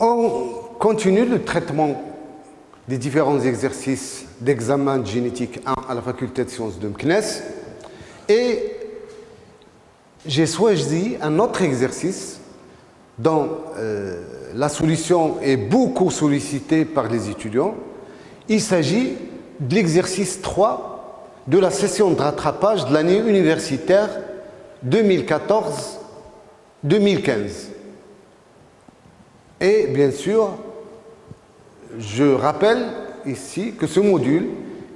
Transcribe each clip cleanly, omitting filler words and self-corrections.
On continue le traitement des différents exercices d'examen de génétique 1 à la faculté de sciences de Meknès et j'ai choisi un autre exercice dont la solution est beaucoup sollicitée par les étudiants. Il s'agit de l'exercice 3 de la session de rattrapage de l'année universitaire 2014-2015. Et bien sûr, je rappelle ici que ce module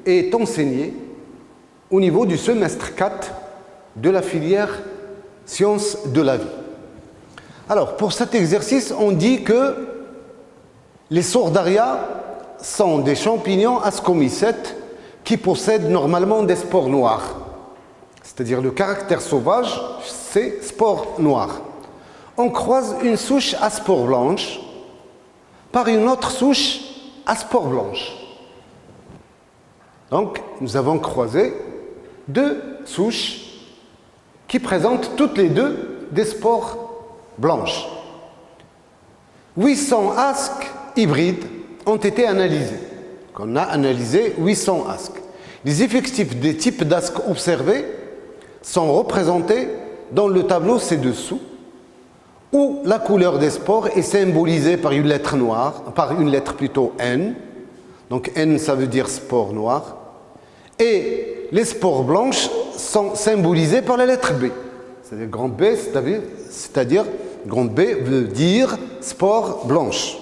est enseigné au niveau du semestre 4 de la filière sciences de la vie. Alors, pour cet exercice, on dit que les sordaria sont des champignons ascomycètes qui possèdent normalement des spores noires. C'est-à-dire le caractère sauvage, c'est spores noires. On croise une souche à spores blanches par une autre souche à spores blanches. Donc, nous avons croisé deux souches qui présentent toutes les deux des spores blanches. 800 asques hybrides ont été analysés. On a analysé 800 asques. Les effectifs des types d'asques observés sont représentés dans le tableau ci-dessous, où la couleur des spores est symbolisée par une lettre noire, par une lettre plutôt N. Donc N, ça veut dire spore noire. Et les spores blanches sont symbolisées par la lettre B. C'est-à-dire grand B, c'est-à-dire grand B veut dire spore blanche.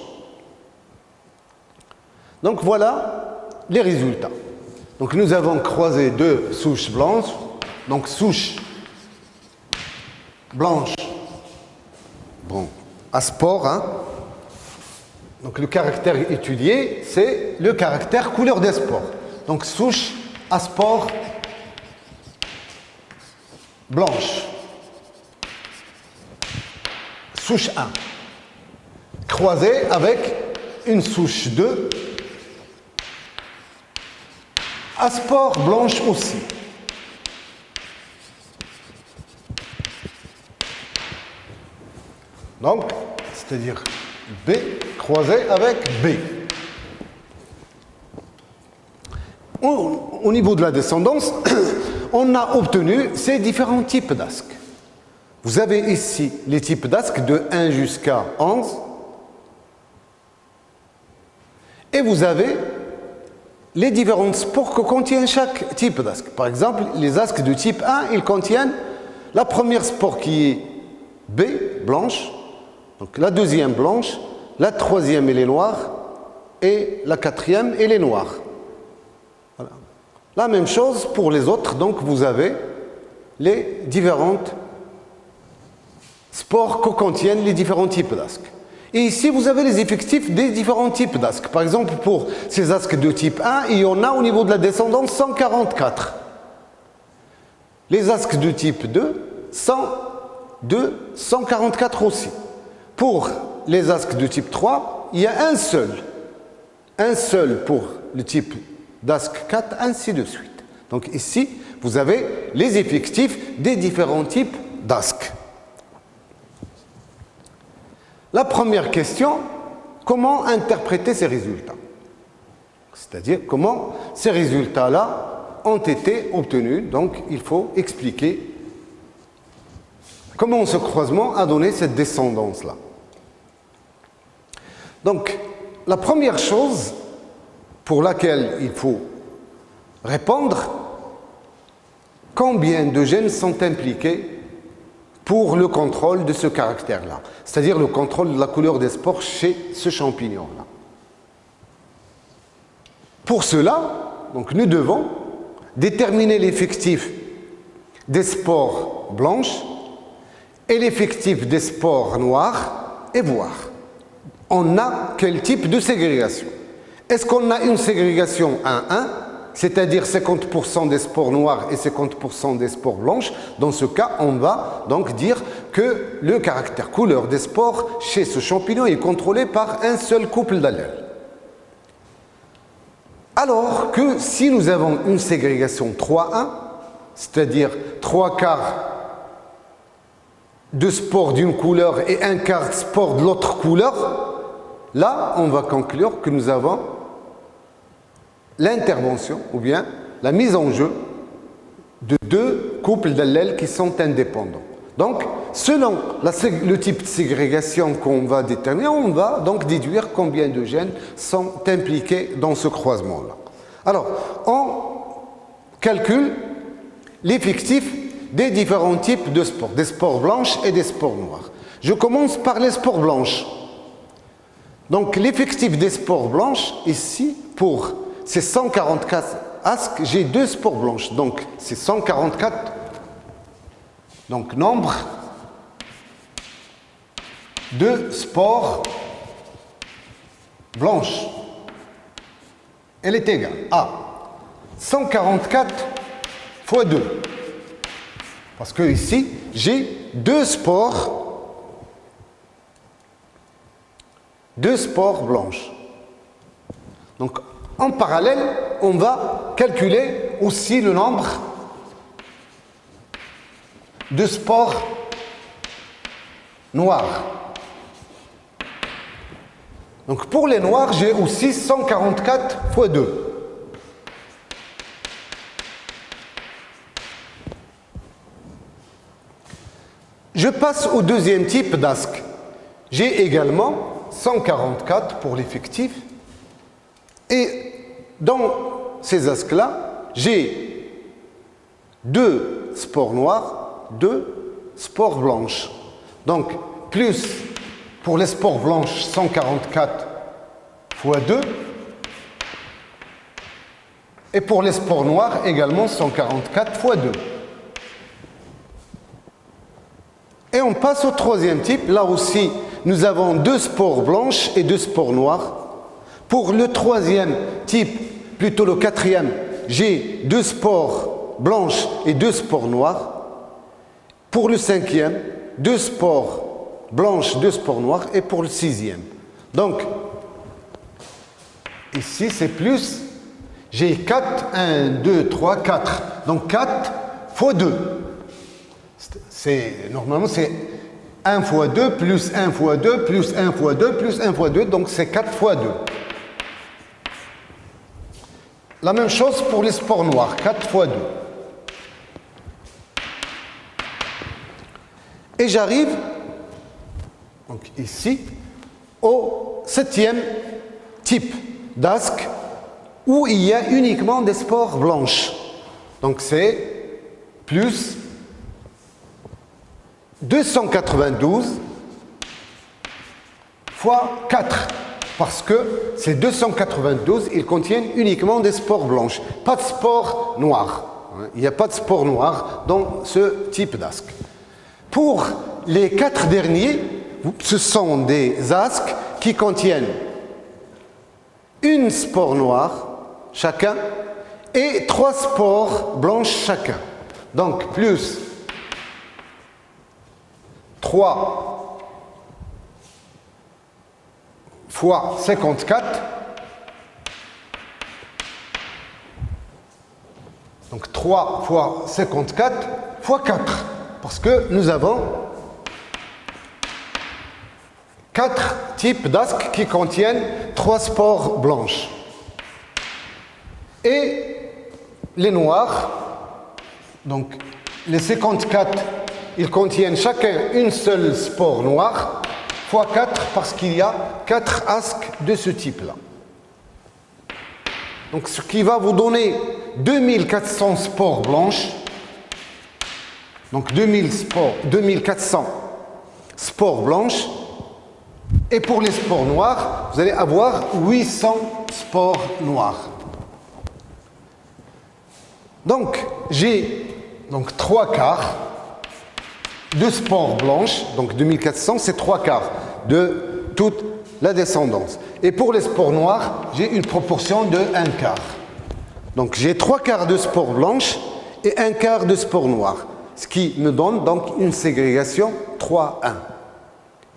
Donc voilà les résultats. Donc nous avons croisé deux souches blanches. Donc souche blanche, bon, à spore. Hein. Donc le caractère étudié, c'est le caractère couleur des spores. Donc souche à spore blanche. Souche 1. Croisée avec une souche 2 à spore blanche aussi. Donc, c'est-à-dire B croisé avec B. Au niveau de la descendance, on a obtenu ces différents types d'asques. Vous avez ici les types d'asques de 1 jusqu'à 11. Et vous avez les différentes spores que contient chaque type d'asque. Par exemple, les asques de type 1, ils contiennent la première spore qui est B, blanche, donc la deuxième blanche, la troisième elle est noire et la quatrième elle est noire. Voilà. La même chose pour les autres, donc vous avez les différentes spores que contiennent les différents types d'asques. Et ici, vous avez les effectifs des différents types d'asques. Par exemple, pour ces asques de type 1, il y en a au niveau de la descendance 144. Les asques de type 2, 144 aussi. Pour les asques de type 3, il y a un seul. Un seul pour le type d'asque 4, ainsi de suite. Donc ici, vous avez les effectifs des différents types d'asques. La première question, comment interpréter ces résultats? C'est-à-dire comment ces résultats-là ont été obtenus. Donc il faut expliquer comment ce croisement a donné cette descendance-là. Donc la première chose pour laquelle il faut répondre, combien de gènes sont impliqués pour le contrôle de ce caractère-là, c'est-à-dire le contrôle de la couleur des spores chez ce champignon-là. Pour cela, donc, nous devons déterminer l'effectif des spores blanches et l'effectif des spores noires et voir on a quel type de ségrégation. Est-ce qu'on a une ségrégation 1-1, c'est-à-dire 50% des spores noires et 50% des spores blanches? Dans ce cas, on va donc dire que le caractère couleur des spores chez ce champignon est contrôlé par un seul couple d'allèles. Alors que si nous avons une ségrégation 3-1, c'est-à-dire 3/4 de spores d'une couleur et 1/4 de spores de l'autre couleur, là, on va conclure que nous avons l'intervention ou bien la mise en jeu de deux couples d'allèles qui sont indépendants. Donc, selon le type de ségrégation qu'on va déterminer, on va donc déduire combien de gènes sont impliqués dans ce croisement-là. Alors, on calcule l'effectif des différents types de spores, des spores blanches et des spores noires. Je commence par les spores blanches. Donc, l'effectif des spores blanches, ici, pour ces 144 asques, j'ai deux spores blanches. Donc, c'est 144. Donc, nombre de spores blanches. Elle est égale à 144 fois 2. Parce que ici, j'ai deux spores blanches. Donc, en parallèle, on va calculer aussi le nombre de spores noirs. Donc, pour les noirs, j'ai aussi 144 fois 2. Je passe au deuxième type d'asque. J'ai également 144 pour l'effectif. Et dans ces asques-là, j'ai deux spores noires, deux spores blanches. Donc, plus pour les spores blanches, 144 fois 2. Et pour les spores noires, également 144 fois 2. Et on passe au troisième type. Là aussi, nous avons deux spores blanches et deux spores noires. Pour le troisième type, plutôt le quatrième, j'ai deux spores blanches et deux spores noires. Pour le cinquième, deux spores blanches, deux spores noires. Et pour le sixième. Donc, ici, c'est plus. J'ai 4, 1, 2, 3, 4. Donc, 4 fois 2. Normalement, c'est 1 fois 2 plus 1 fois 2 plus 1 fois 2 plus 1 fois 2. Donc, c'est 4 fois 2. La même chose pour les spores noirs. 4 fois 2. Et j'arrive, donc ici, au septième type d'asque où il y a uniquement des spores blanches. Donc, c'est plus 292 fois 4, parce que ces 292, ils contiennent uniquement des spores blanches, pas de spores noires. Il n'y a pas de spores noires dans ce type d'asque. Pour les 4 derniers, ce sont des asques qui contiennent une spore noire chacun et 3 spores blanches chacun. Donc, plus 3 fois 54. Donc 3 fois 54 fois 4. Parce que nous avons 4 types d'asques qui contiennent 3 spores blanches. Et les noirs, donc les 54, ils contiennent chacun une seule spore noire, fois 4, parce qu'il y a 4 asques de ce type-là. Donc, ce qui va vous donner 2400 spores blanches. Donc, 2400 spores blanches. Et pour les spores noires, vous allez avoir 800 spores noires. Donc, j'ai 3 quarts de spores blanches, donc 2400, c'est 3 quarts de toute la descendance. Et pour les spores noires, j'ai une proportion de 1 quart. Donc j'ai 3 quarts de spores blanches et 1 quart de spores noires, ce qui me donne donc une ségrégation 3-1.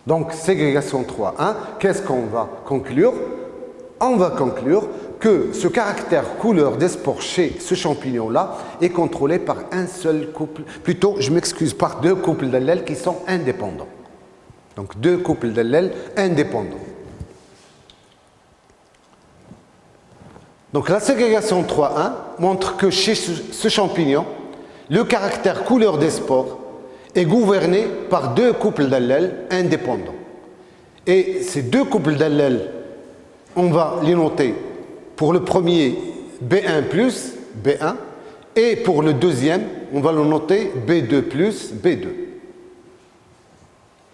Donc ségrégation 3-1, qu'est-ce qu'on va conclure? On va conclure que ce caractère couleur des spores chez ce champignon-là est contrôlé par un seul couple, plutôt, je m'excuse, par 2 couples d'allèles qui sont indépendants. Donc 2 couples d'allèles indépendants. Donc la ségrégation 3.1 montre que chez ce champignon, le caractère couleur des spores est gouverné par deux couples d'allèles indépendants. Et ces deux couples d'allèles, on va les noter pour le premier B1 plus B1 et pour le deuxième, on va le noter B2 plus B2.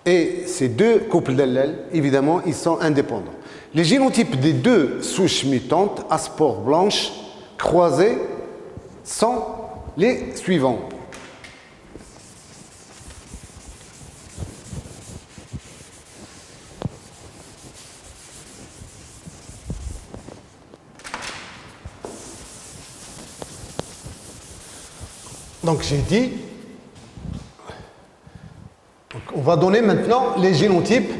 Et ces deux couples d'allèles, évidemment, ils sont indépendants. Les génotypes des deux souches mutantes à spores blanches croisées sont les suivants. Donc j'ai dit, on va donner maintenant les génotypes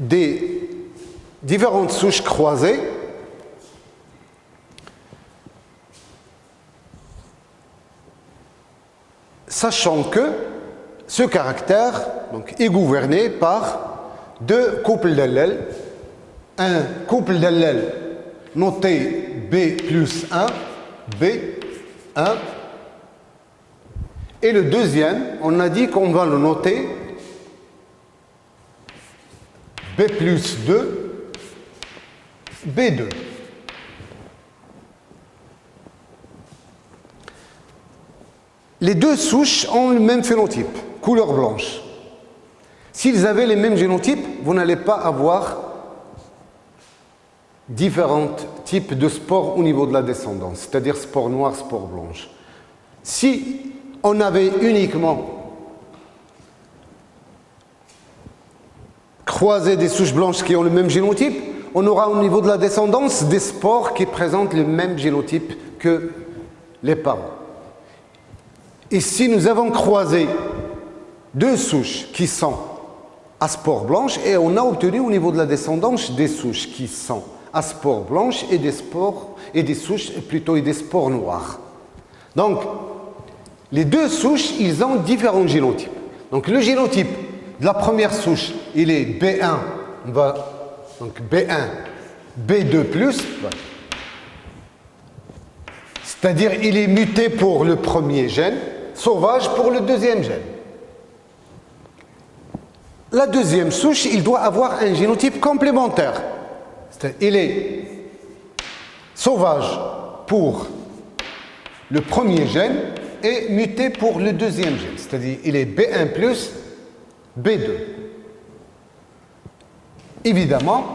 des différentes souches croisées sachant que ce caractère donc, est gouverné par deux couples d'allèles. Un couple d'allèles noté B plus 1, B1, et le deuxième, on a dit qu'on va le noter B plus 2, B2. Les deux souches ont le même phénotype, couleur blanche. S'ils avaient les mêmes génotypes, vous n'allez pas avoir différents types de spores au niveau de la descendance, c'est-à-dire spores noires, spores blanches. Si on avait uniquement croisé des souches blanches qui ont le même génotype, on aura au niveau de la descendance des spores qui présentent le même génotype que les parents. Et si nous avons croisé deux souches qui sont à spores blanches, et on a obtenu au niveau de la descendance des souches qui sont à spores blanches et des spores et des souches plutôt et des spores noires. Donc les deux souches, ils ont différents génotypes. Donc le génotype de la première souche, il est B1, donc B1, B2+, c'est-à-dire il est muté pour le premier gène, sauvage pour le deuxième gène. La deuxième souche, il doit avoir un génotype complémentaire. C'est-à-dire il est sauvage pour le premier gène et muté pour le deuxième gène. C'est-à-dire il est B1 plus B2. Évidemment,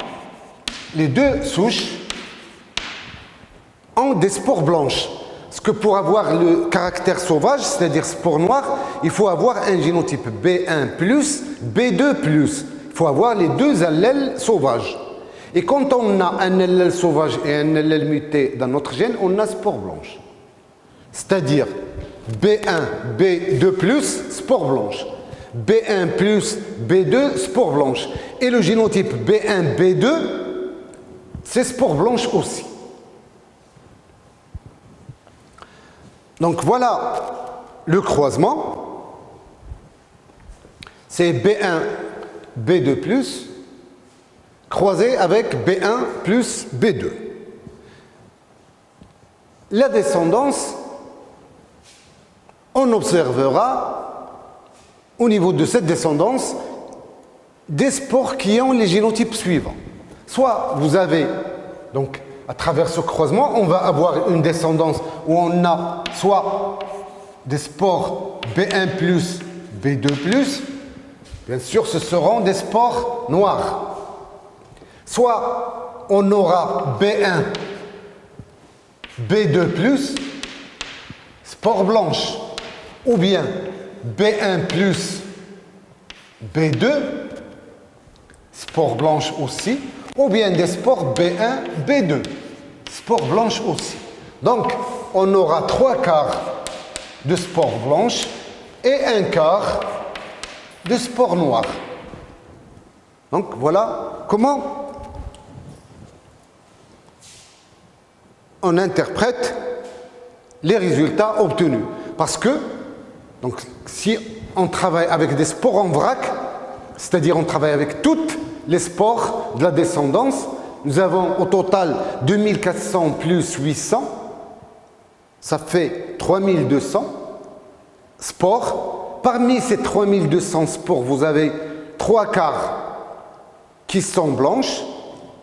les deux souches ont des spores blanches. Parce que pour avoir le caractère sauvage, c'est-à-dire spore noire, il faut avoir un génotype B1 plus, B2 plus. Il faut avoir les deux allèles sauvages. Et quand on a un allèle sauvage et un allèle muté dans notre gène, on a spore blanche. C'est-à-dire B1, B2 plus, spore blanche. B1 plus, B2, spore blanche. Et le génotype B1, B2, c'est spore blanche aussi. Donc voilà le croisement. C'est B1, B2+, croisé avec B1 plus B2. La descendance, on observera au niveau de cette descendance des spores qui ont les génotypes suivants. Soit vous avez, donc à travers ce croisement, on va avoir une descendance où on a soit des spores B1 plus, B2 plus, bien sûr ce seront des spores noirs. Soit on aura B1, B2 plus, spores blanches, ou bien B1 plus, B2, spores blanches aussi, ou bien des spores B1, B2, spores blanches aussi. Donc, on aura 3/4 de spores blanches et 1/4 de spores noires. Donc, voilà comment on interprète les résultats obtenus. Parce que, donc, si on travaille avec des spores en vrac, c'est-à-dire on travaille avec toutes les spores de la descendance, nous avons au total 2400 plus 800, ça fait 3200 spores. Parmi ces 3200 spores, vous avez 3/4 qui sont blanches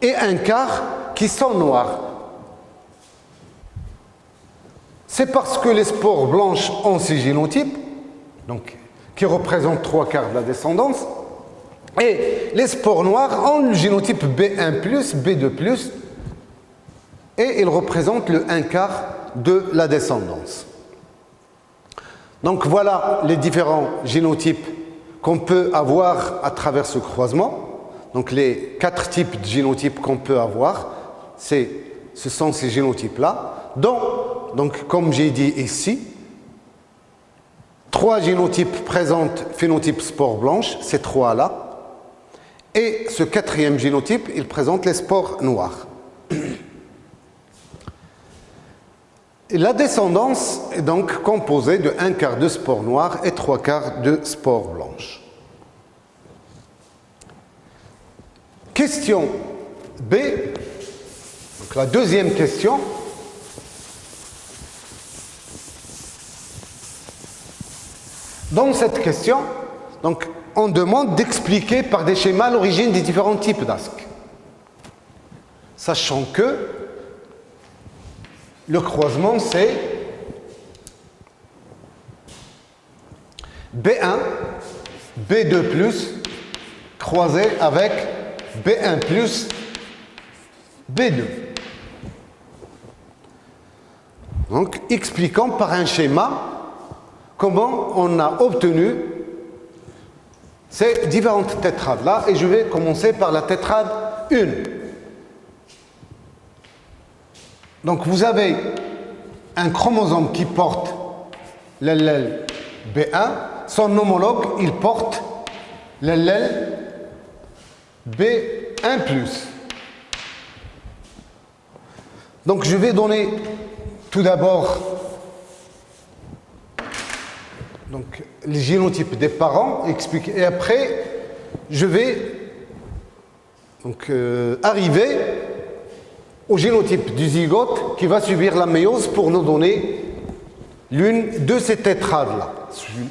et 1/4 qui sont noires. C'est parce que les spores blanches ont ces génotypes, donc, qui représentent 3/4 de la descendance, et les spores noires ont le génotype B1+, B2+, et ils représentent le 1/4 de la descendance. Donc voilà les différents génotypes qu'on peut avoir à travers ce croisement. Donc les 4 types de génotypes qu'on peut avoir, ce sont ces génotypes-là. Donc comme j'ai dit ici, 3 génotypes présentent phénotype spore blanche, ces 3-là. Et ce 4e génotype, il présente les spores noires. Et la descendance est donc composée de 1/4 de spores noires et 3/4 de spores blanches. Question B, donc la deuxième question. Dans cette question, donc, on demande d'expliquer par des schémas l'origine des différents types d'asques. Sachant que le croisement, c'est B1, B2+, croisé avec B1+, B2. Donc, expliquons par un schéma comment on a obtenu ces différentes tétrades-là. Et je vais commencer par la tétrade 1. Donc, vous avez un chromosome qui porte l'allèle B1. Son homologue, il porte l'allèle B1+. Donc, je vais donner tout d'abord les génotypes des parents, expliquer, et après, je vais arriver au génotype du zygote qui va subir la méiose pour nous donner l'une de ces tétrades-là,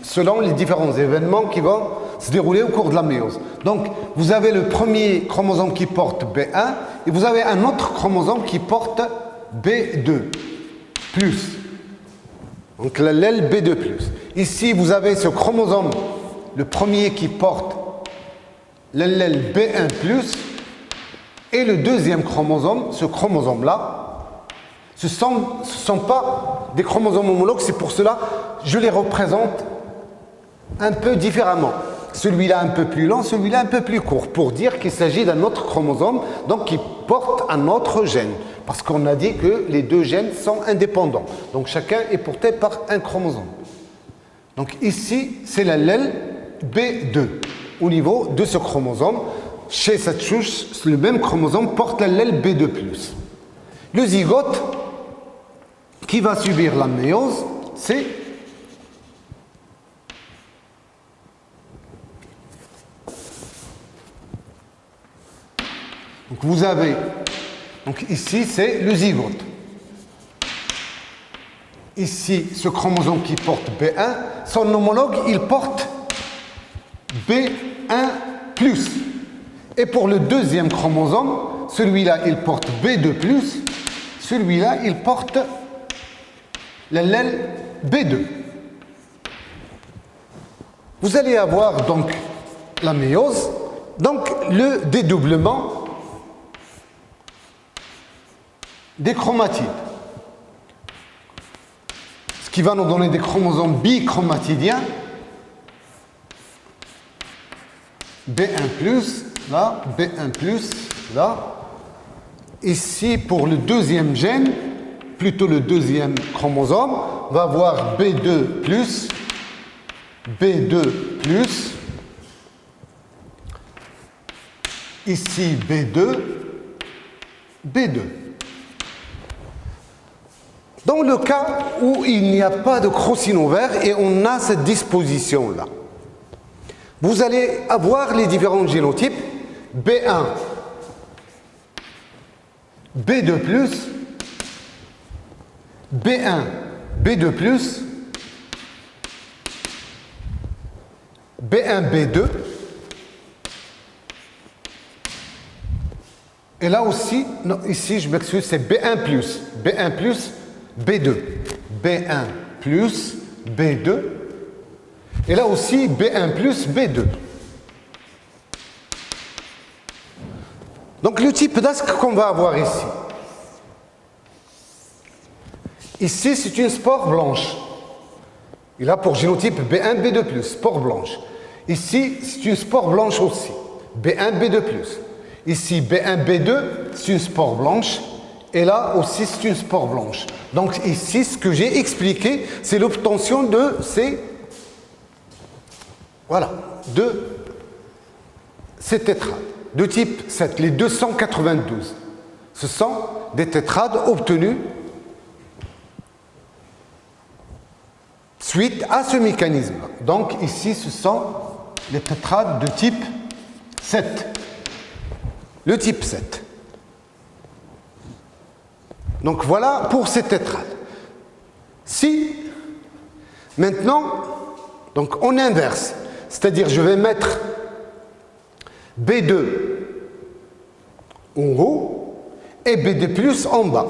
selon les différents événements qui vont se dérouler au cours de la méiose. Donc, vous avez le premier chromosome qui porte B1 et vous avez un autre chromosome qui porte B2+. Donc, l'allèle B2+. Ici, vous avez ce chromosome, le premier qui porte l'allèle B1+, et le deuxième chromosome, ce chromosome-là, ce ne sont pas des chromosomes homologues, c'est pour cela que je les représente un peu différemment. Celui-là un peu plus long, celui-là un peu plus court, pour dire qu'il s'agit d'un autre chromosome, donc qui porte un autre gène. Parce qu'on a dit que les deux gènes sont indépendants. Donc chacun est porté par un chromosome. Donc ici, c'est l'allèle B2. Au niveau de ce chromosome, chez cette souche, le même chromosome porte l'allèle B2+. Le zygote qui va subir la méiose, c'est donc vous avez, donc ici c'est le zygote. Ici, ce chromosome qui porte B1, son homologue, il porte B1+. Et pour le deuxième chromosome, celui-là, il porte B2+, celui-là, il porte l'allèle B2. Vous allez avoir donc la méiose, donc le dédoublement des chromatides. Ce qui va nous donner des chromosomes bichromatidiens. B1+, là, B1+, là. Ici, pour le deuxième gène, plutôt le deuxième chromosome, on va avoir B2+, B2+, ici B2, B2. Dans le cas où il n'y a pas de crocine ovaire et on a cette disposition-là, vous allez avoir les différents génotypes. B1, B2+, B1, B2+, B1, B2. Et là aussi, non, ici, je m'excuse, c'est B1+, B1+, B2. B1 plus B2. Et là aussi, B1 plus B2. Donc, le type d'asque qu'on va avoir ici. Ici, c'est une spore blanche. Et là, pour génotype B1, B2+, spore blanche. Ici, c'est une spore blanche aussi. B1, B2+. Ici, B1, B2, c'est une spore blanche. Et là aussi, c'est une spore blanche. Donc ici, ce que j'ai expliqué, c'est l'obtention de ces... Voilà, de ces tétrades. De type 7, les 292. Ce sont des tétrades obtenus suite à ce mécanisme. Donc ici, ce sont les tétrades de type 7. Le type 7. Donc voilà pour ces tétrades. Si, maintenant, donc on inverse, c'est-à-dire je vais mettre B2 en haut et B2+ en bas.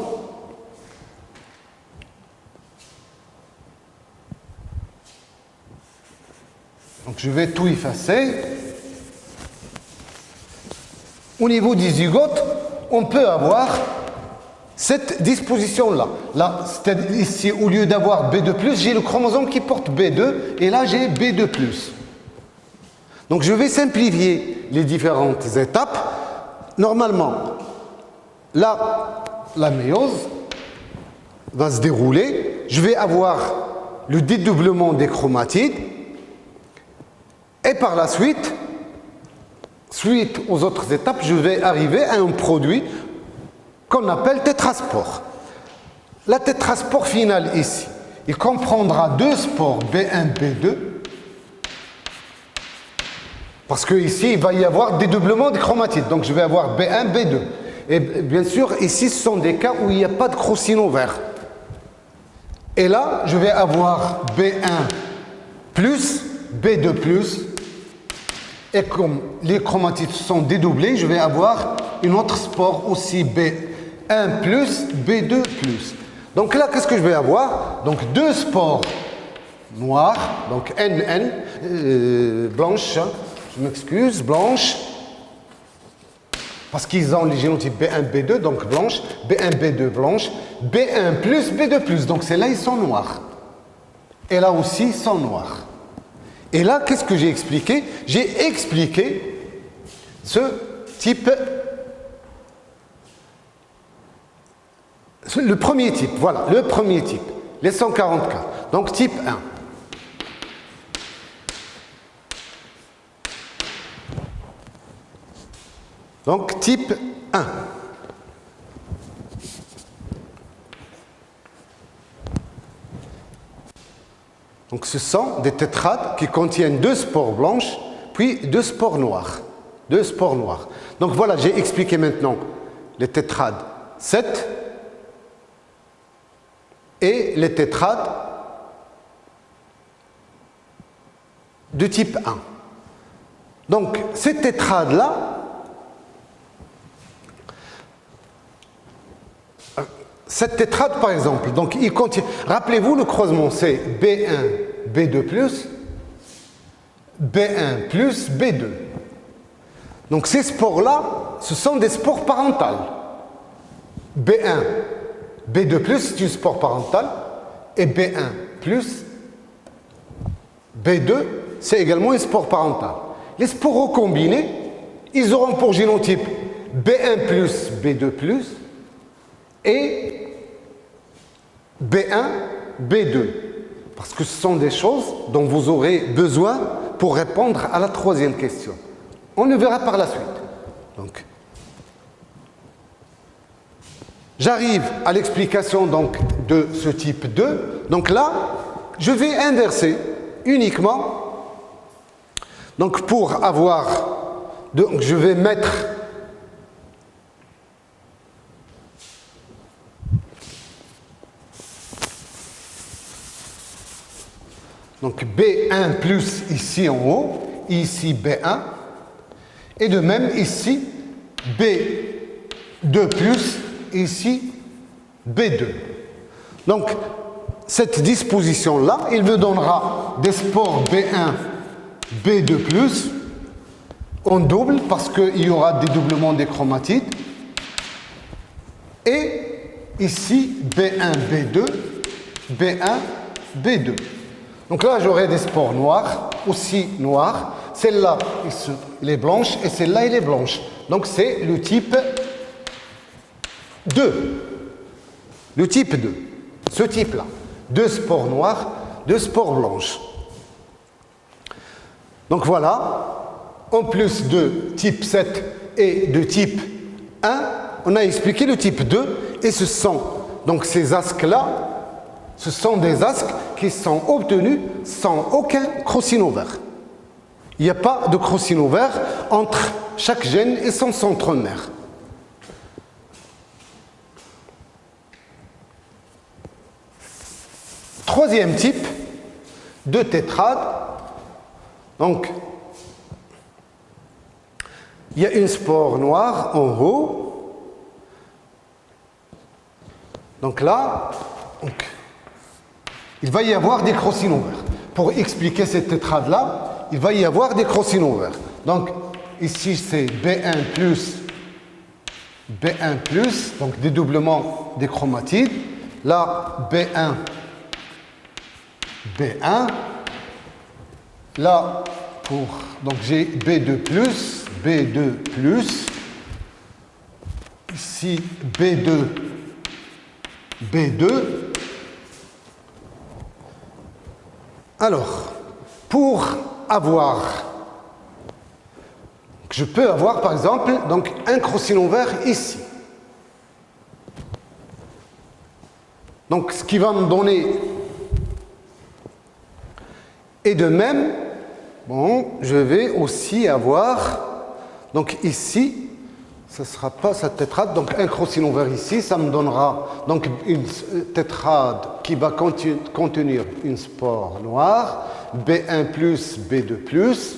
Donc je vais tout effacer. Au niveau des zygotes, on peut avoir cette disposition-là. Là, c'est ici, au lieu d'avoir B2+, j'ai le chromosome qui porte B2, et là, j'ai B2+. Donc, je vais simplifier les différentes étapes. Normalement, là, la méiose va se dérouler. Je vais avoir le dédoublement des chromatides. Et par la suite, suite aux autres étapes, je vais arriver à un produit qu'on appelle tétraspore. La tétraspore finale ici, il comprendra deux spores B1, B2, parce que ici il va y avoir dédoublement des chromatides, donc je vais avoir B1, B2. Et bien sûr, ici ce sont des cas où il n'y a pas de crocino vert. Et là, je vais avoir B1 plus B2 plus, et comme les chromatides sont dédoublées, je vais avoir une autre spore aussi B1 plus, B2 plus. Donc là, qu'est-ce que je vais avoir? Donc deux spores noires, donc NN, blanches, je m'excuse, blanches, parce qu'ils ont les génotypes B1, B2, donc blanches, B1, B2 blanches, B1 plus, B2 plus, donc c'est là ils sont noirs. Et là aussi, ils sont noirs. Et là, qu'est-ce que j'ai expliqué? J'ai expliqué ce type, le premier type, voilà, le premier type, les 144. Donc type 1. Donc type 1. Donc ce sont des tétrades qui contiennent deux spores blanches, puis deux spores noires. Deux spores noires. Donc voilà, j'ai expliqué maintenant les tétrades 7 et les tétrades de type 1. Donc ces tétrades-là, cette tétrade, par exemple, donc il contient, rappelez-vous, le croisement, c'est B1, B2+, B1+, B2. Donc ces spores-là, ce sont des spores parentales. B1, B2+, c'est une spore parentale, et B1+, B2, c'est également une spore parentale. Les spores recombinés, ils auront pour génotype B1+, B2+, et B1, B2. Parce que ce sont des choses dont vous aurez besoin pour répondre à la troisième question. On le verra par la suite. Donc, j'arrive à l'explication donc de ce type 2. Donc là, je vais inverser uniquement. Donc pour avoir, donc je vais mettre Donc B1 plus ici en haut, ici B1. Et de même ici, B2 plus, ici B2. Donc, cette disposition-là, il me donnera des spores B1, B2 plus, en double, parce qu'il y aura des doublements des chromatides. Et ici, B1, B2, B1, B2. Donc là, j'aurai des spores noirs, aussi noirs. Celle-là, elle est blanche et celle-là, elle est blanche. Donc c'est le type 2. Le type 2. Ce type-là. 2 spores noirs, 2 spores blanches. Donc voilà. En plus de type 7 et de type 1, on a expliqué le type 2 et ce sont donc ces asques-là, ce sont des asques qui sont obtenus sans aucun crocinover. Il n'y a pas de crocinover entre chaque gène et son centromère. Troisième type de tétrade. Donc, il y a une spore noire en haut. Donc là, il va y avoir des crocinovers. Pour expliquer cette tétrade-là, il va y avoir des crocinovers. Donc, ici, c'est B1 plus, donc dédoublement des chromatides. Là, B1, B1. Là, donc j'ai B2 plus, B2 plus. Ici, B2, B2. Alors, pour avoir, je peux avoir par exemple donc un crocinover ici. Donc, ce qui va me donner, et de même, bon, je vais aussi avoir, donc ici, ce ne sera pas cette tétrade, donc un crocinover ici, ça me donnera donc une tétrade qui va contenir une spore noire, B1 plus, B2 plus,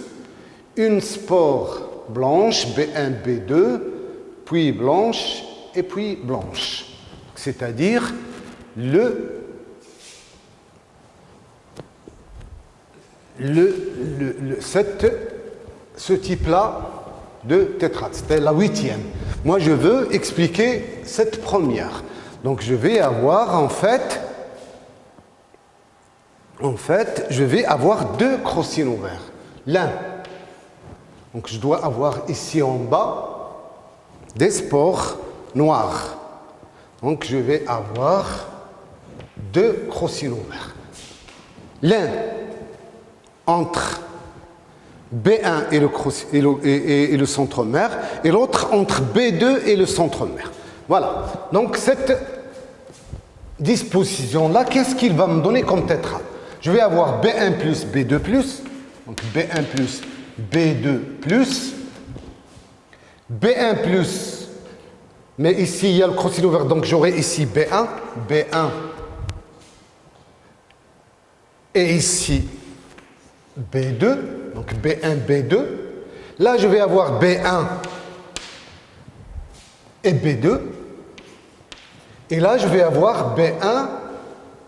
une spore blanche, B1, B2, puis blanche et puis blanche. C'est-à-dire ce type-là de tétrade. C'était la 8e. Moi, je veux expliquer cette première. Donc, je vais avoir en fait, je vais avoir 2 crocinovers. L'un. Donc, je dois avoir ici en bas des spores noirs. Donc, je vais avoir 2 crocinovers. L'un entre B1 et le centromère, et l'autre entre B2 et le centromère. Voilà. Donc, cette disposition-là, qu'est-ce qu'il va me donner comme tétrade? Je vais avoir B1 plus, B2 plus, donc B1 plus, B2 plus, B1 plus, mais ici, il y a le crocinover, donc j'aurai ici B1, B1, et ici, B2, donc B1, B2. Là, je vais avoir B1 et B2. Et là, je vais avoir B1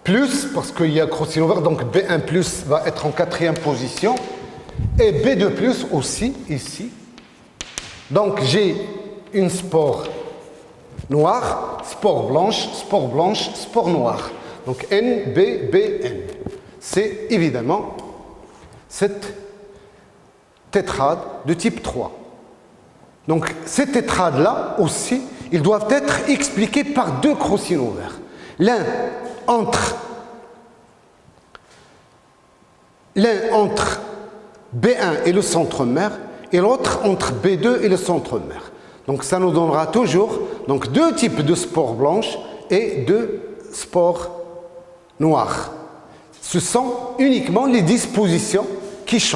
plus, parce qu'il y a crocinover, donc B1 plus va être en 4e position. Et B2 plus aussi, ici. Donc, j'ai une spore noire, spore blanche, spore noire. Donc, N, B, B, N. C'est évidemment cette tétrade de type 3. Donc, ces tétrades-là aussi, ils doivent être expliqués par 2 crocinovers. L'un entre B1 et le centromère, et l'autre entre B2 et le centromère. Donc, ça nous donnera toujours donc, 2 types de spores blanches et 2 spores noires. Ce sont uniquement les dispositions qui changent.